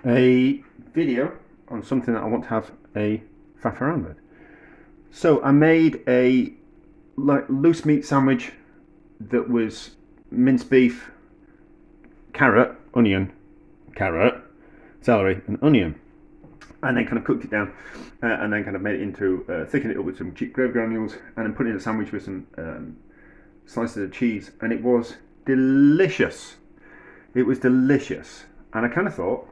a video on something that I want to have a faff around with. So I made a loose meat sandwich that was minced beef, carrot, onion, carrot, celery, and onion, and then kind of cooked it down, and then kind of made it into thickened it up with some cheap gravy granules, and then put it in a sandwich with some slices of cheese, and it was delicious. It was delicious, and I kind of thought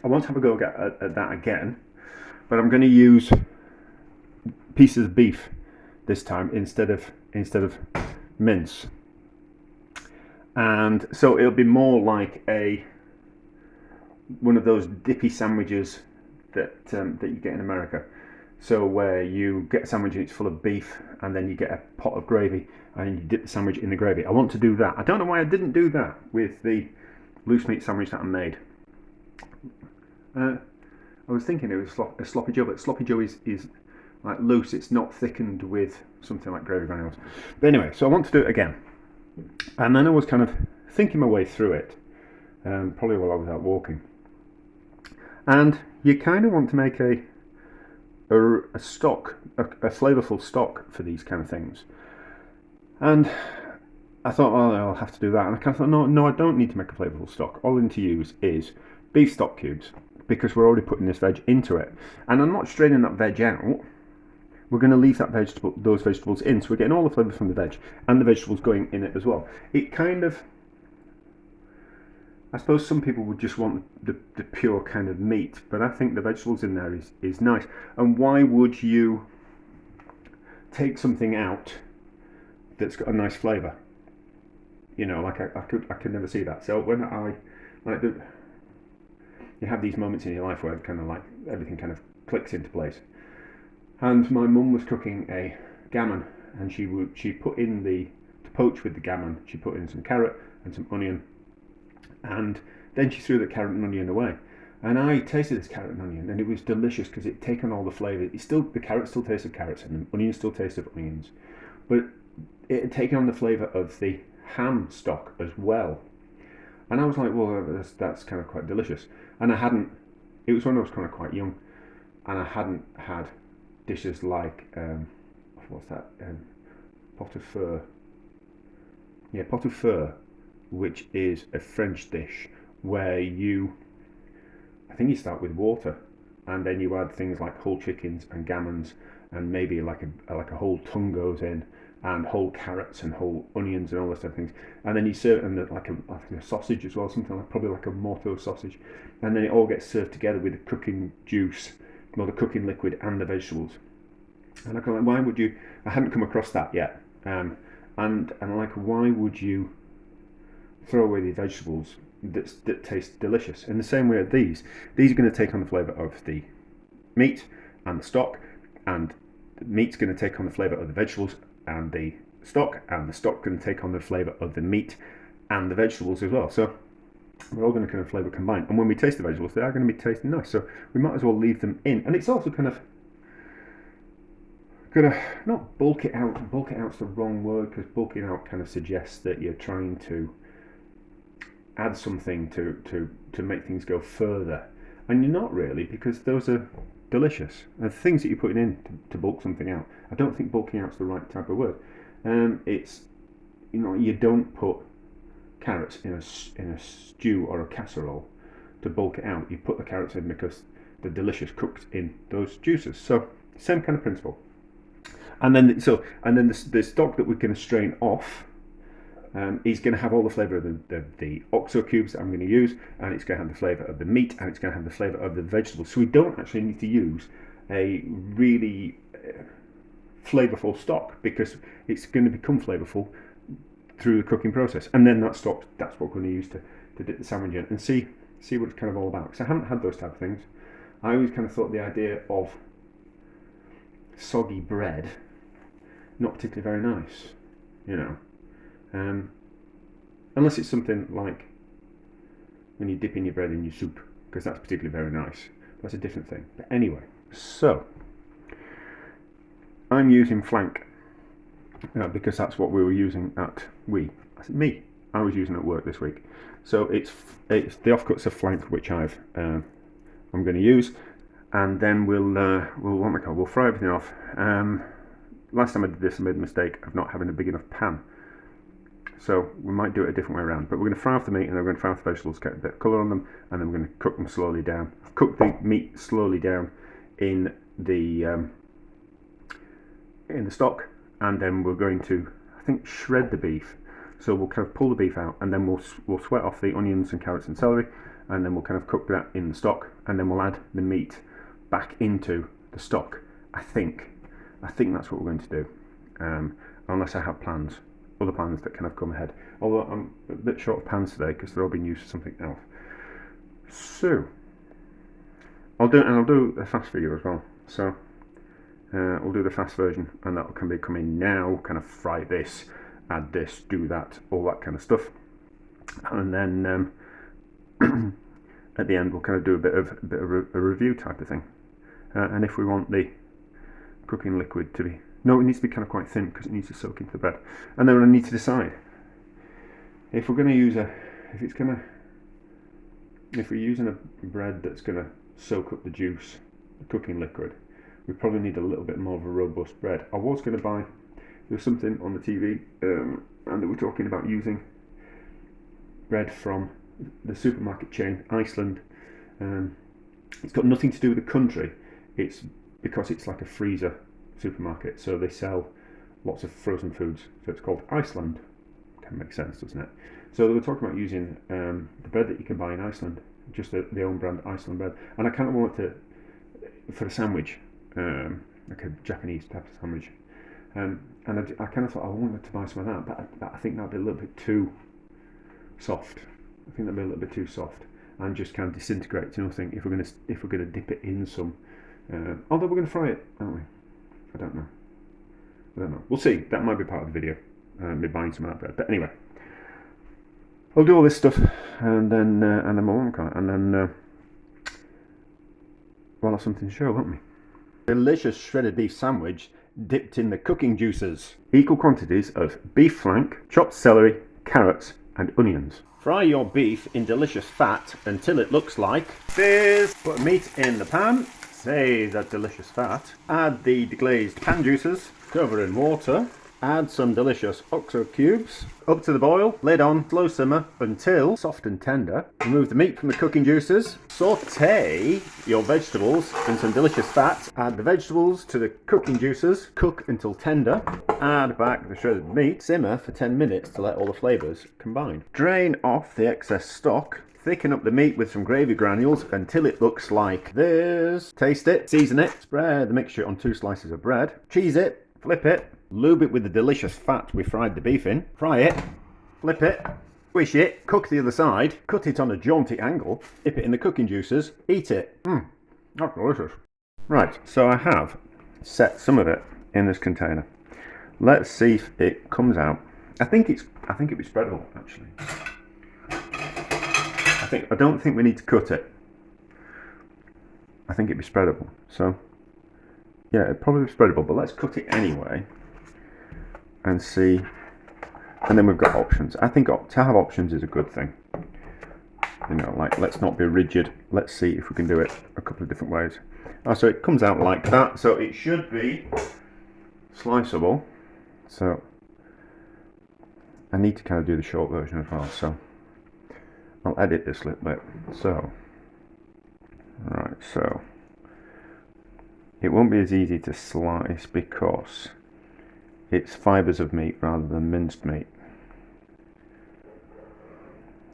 I want to have a go at that again, but I'm going to use pieces of beef this time instead of mince, and so it'll be more like a one of those dippy sandwiches that you get in America. So where you get a sandwich and it's full of beef, and then you get a pot of gravy, and then you dip the sandwich in the gravy. I want to do that. I don't know why I didn't do that with the loose meat sandwich that I made. I was thinking it was a sloppy joe, but sloppy joe is like loose. It's not thickened with something like gravy granules. But anyway, so I want to do it again. And then I was kind of thinking my way through it, probably while I was out walking. And you kind of want to make a stock, a flavourful stock for these kind of things. And I thought, well, I'll have to do that. And I kind of thought, no, I don't need to make a flavourful stock. All I need to use is beef stock cubes, because we're already putting this veg into it. And I'm not straining that veg out. We're going to leave those vegetables in, so we're getting all the flavour from the veg, and the vegetables going in it as well. It kind of, I suppose some people would just want the pure kind of meat, but I think the vegetables in there is nice. And why would you take something out that's got a nice flavour? You know, like I could never see that. So when you have these moments in your life where kind of like everything kind of clicks into place. And my mum was cooking a gammon, and she put in to poach with the gammon, she put in some carrot and some onion, and then she threw the carrot and onion away. And I tasted this carrot and onion, and it was delicious because it taken all the flavour. The carrot still tasted carrots, and the onion still tasted onions, but it had taken on the flavour of the ham stock as well. And I was like, well, that's kind of quite delicious. And it was when I was kind of quite young, and I hadn't had dishes like, what's that, pot of feu. Yeah, pot of feu, which is a French dish where I think you start with water, and then you add things like whole chickens and gammons, and maybe like a whole tongue goes in, and whole carrots and whole onions and all those type of things, and then you serve it in like a sausage as well, something like probably like a morto sausage, and then it all gets served together with the cooking juice, or the cooking liquid, and the vegetables. And I'm like, why would you? I hadn't come across that yet, and I'm like, why would you throw away the vegetables that taste delicious? In the same way, these are going to take on the flavour of the meat and the stock, and the meat's going to take on the flavour of the vegetables and the stock going to take on the flavour of the meat and the vegetables as well. So we're all going to kind of flavour combine, and when we taste the vegetables, they are going to be tasting nice. So we might as well leave them in, and it's also kind of gonna not bulk it out. Bulk it out's the wrong word, because bulking out kind of suggests that you're trying to add something to make things go further, and you're not really, because those are delicious. And the things that you're putting in to bulk something out, I don't think bulking out's the right type of word. It's, you don't put carrots in a stew or a casserole to bulk it out. You put the carrots in because they're delicious cooked in those juices. So same kind of principle. And then the stock that we're going to strain off is going to have all the flavour of the oxo cubes that I'm going to use, and it's going to have the flavour of the meat, and it's going to have the flavour of the vegetables. So we don't actually need to use a really flavourful stock, because it's going to become flavourful through the cooking process. And then that's what we're going to use to dip the sandwich in and see what it's kind of all about. Because I haven't had those type of things. I always kind of thought the idea of soggy bread not particularly very nice, unless it's something like when you dip in your bread in your soup, because that's particularly very nice. That's a different thing. But anyway, so I'm using flank because that's what we were using I was using at work this week. So it's the offcuts of flank which I'm going to use, and then we'll fry everything off. Last time I did this, I made the mistake of not having a big enough pan, so we might do it a different way around. But we're going to fry off the meat, and then we're going to fry off the vegetables, get a bit of colour on them, and then we're going to cook them slowly down. Cook the meat slowly down in the stock, and then we're going to, I think, shred the beef. So we'll kind of pull the beef out, and then we'll sweat off the onions and carrots and celery, and then we'll kind of cook that in the stock, and then we'll add the meat back into the stock. I think that's what we're going to do, unless I have other plans that kind of come ahead. Although I'm a bit short of pans today because they're all being used for something else. So I'll do a fast video as well. So we'll do the fast version, and that can be coming now. Kind of fry this, add this, do that, all that kind of stuff, and then at the end we'll kind of do a bit of a review type of thing. And if we want the cooking liquid to be, no, it needs to be kind of quite thin because it needs to soak into the bread. And then I need to decide if we're going to use if we're using a bread that's going to soak up the juice, the cooking liquid, we probably need a little bit more of a robust bread. I was going to buy, there was something on the TV, and they were talking about using bread from the supermarket chain Iceland. It's got nothing to do with the country. It's because it's like a freezer supermarket, so they sell lots of frozen foods. So it's called Iceland. Kind of makes sense, doesn't it? So they were talking about using the bread that you can buy in Iceland, just the own brand Iceland bread. And I kind of wanted to, for a sandwich, like a Japanese type of sandwich. And I kind of thought I wanted to buy some of that, but I think that'd be a little bit too soft. I think that'd be a little bit too soft and just kind of disintegrate. You know, think if we're gonna dip it in some, although we're gonna fry it, aren't we? I don't know. We'll see. That might be part of the video. Me buying some of that bread. But anyway, I'll do all this stuff, and then we'll work on it, and then we'll have something to show, won't we? Delicious shredded beef sandwich dipped in the cooking juices. Equal quantities of beef flank, chopped celery, carrots, and onions. Fry your beef in delicious fat until it looks like this. Put meat in the pan. Save that delicious fat. Add the deglazed pan juices. Cover in water. Add some delicious oxo cubes. Up to the boil. Lid on. Slow simmer until soft and tender. Remove the meat from the cooking juices. Saute your vegetables in some delicious fat. Add the vegetables to the cooking juices. Cook until tender. Add back the shredded meat. Simmer for 10 minutes to let all the flavours combine. Drain off the excess stock. Thicken up the meat with some gravy granules until it looks like this. Taste it, season it, spread the mixture on 2 slices of bread. Cheese it, flip it, lube it with the delicious fat we fried the beef in. Fry it, flip it, squish it, cook the other side, cut it on a jaunty angle, dip it in the cooking juices, eat it. That's delicious. Right, so I have set some of it in this container. Let's see if it comes out. I think it'd be spreadable, actually. I don't think we need to cut it. I think it'd be spreadable. So, yeah, it'd probably be spreadable, but let's cut it anyway and see. And then we've got options. I think to have options is a good thing. You know, like, let's not be rigid. Let's see if we can do it a couple of different ways. Oh, so it comes out like that. So it should be sliceable. So I need to kind of do the short version as well. So I'll edit this a little bit. So, right, so it won't be as easy to slice because it's fibres of meat rather than minced meat.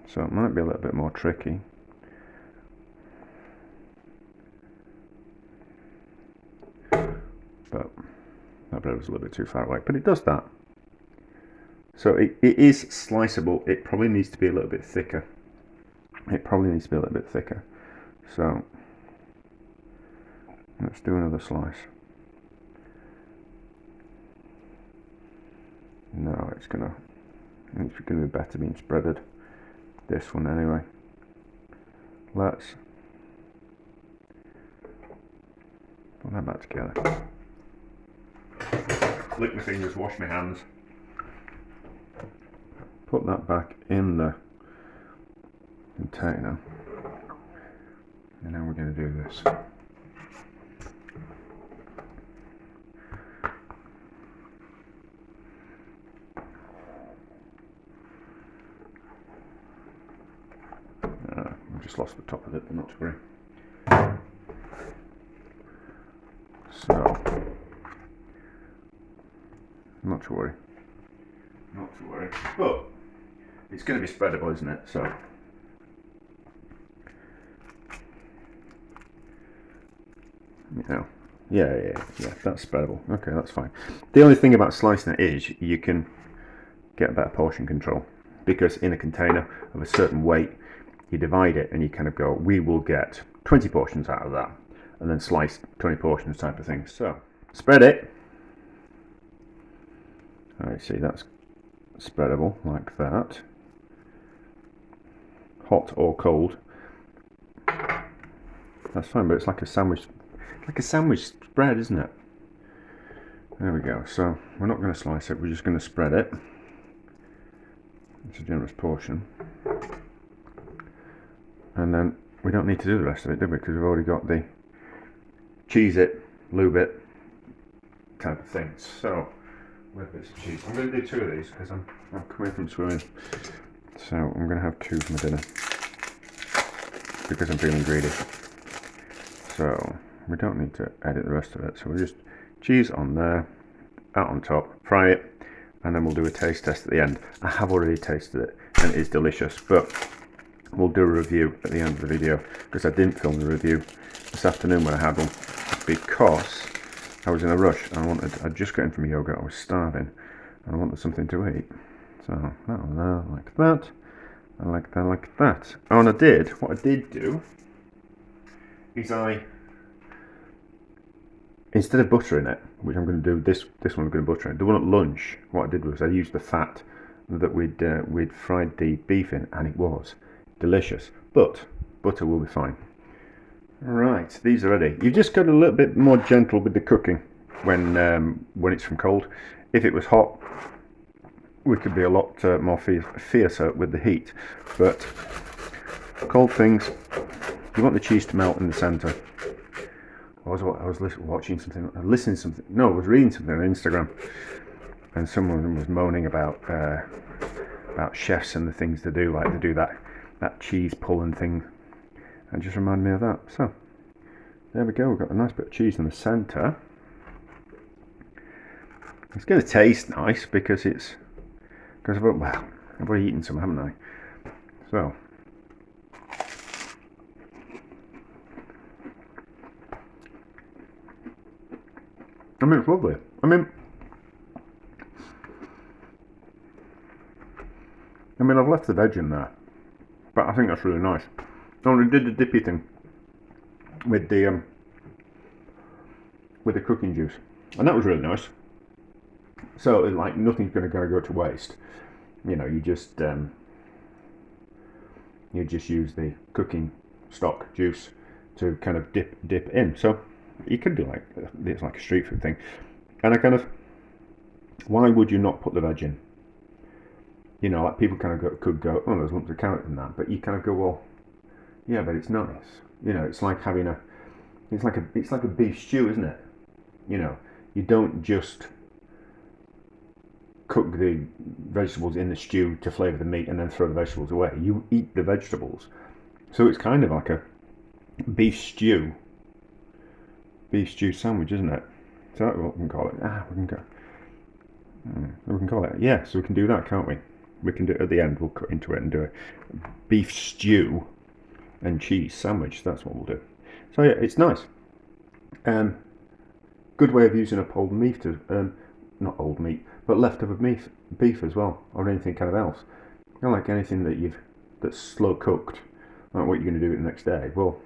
So it might be a little bit more tricky. But that bread was a little bit too far away, but it does that. So it is sliceable. It probably needs to be a little bit thicker. So let's do another slice. No, it's gonna be better being spreaded. This one anyway. Let's put that back together. Lick my fingers, wash my hands. Put that back in the container. And now we're going to do this. I've just lost the top of it, but not to worry. So, not to worry. Not to worry. But it's going to be spreadable, isn't it? So, yeah, that's spreadable. Okay, that's fine. The only thing about slicing it is you can get better portion control, because in a container of a certain weight, you divide it and you kind of go, we will get 20 portions out of that, and then slice 20 portions type of thing. So, spread it. Alright, see, that's spreadable like that. Hot or cold. That's fine, but it's like a sandwich spread, isn't it? There we go. So we're not going to slice it, we're just going to spread it. It's a generous portion. And then we don't need to do the rest of it, do we? Because we've already got the cheese it, lube it type of thing. So, with bits of cheese. I'm going to do 2 of these because I'm coming from swimming. So I'm going to have 2 for my dinner because I'm feeling greedy. So we don't need to edit the rest of it. So we'll just cheese on there, out on top, fry it, and then we'll do a taste test at the end. I have already tasted it and it is delicious, but we'll do a review at the end of the video because I didn't film the review this afternoon when I had one because I was in a rush and I'd just got in from yoga, I was starving and I wanted something to eat. So that one there, like that, and like that, like that. Oh, and what I did do is instead of buttering it, which I'm going to do, this one I'm going to butter it. The one at lunch, what I did was I used the fat that we'd fried the beef in, and it was delicious. But butter will be fine. Right, these are ready. You've just got a little bit more gentle with the cooking when it's from cold. If it was hot, we could be a lot more fiercer with the heat. But cold things, you want the cheese to melt in the centre. I was watching something, listening to something. No, I was reading something on Instagram, and someone was moaning about chefs and the things they do, like they do that cheese pulling thing. It just reminded me of that. So there we go. We've got a nice bit of cheese in the centre. It's going to taste nice because I've already eaten some, haven't I? So. I mean, it's lovely. I mean, I've left the veg in there, but I think that's really nice. I only did the dippy thing with the cooking juice, and that was really nice. So, like, nothing's going to go to waste. You know, you just use the cooking stock juice to kind of dip in. So. You could do it's like a street food thing, and why would you not put the veg in? You know, like people kind of could go, oh, there's lumps of carrot in that, but you kind of go, well, yeah, but it's nice. You know, it's like having it's like a beef stew, isn't it? You know, you don't just cook the vegetables in the stew to flavour the meat and then throw the vegetables away. You eat the vegetables, so it's kind of like a beef stew sandwich, isn't it? So that's what we can call it. We can call it. Yeah, so we can do that, can't we? We can do it at the end. We'll cut into it and do a beef stew and cheese sandwich. That's what we'll do. So yeah, it's nice. Good way of using up old meat, not old meat, but leftover beef as well, or anything kind of else. I like anything that's slow cooked. Like what you're going to do it the next day. Well.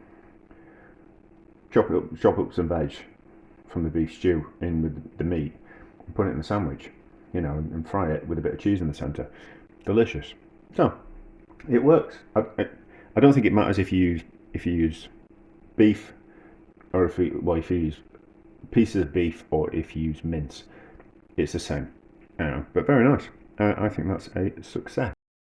Chop up some veg from the beef stew in with the meat and put it in the sandwich, you know, and fry it with a bit of cheese in the centre. Delicious. So it works. I don't think it matters if you use beef or if you use pieces of beef or if you use mince. It's the same. But very nice. I think that's a success.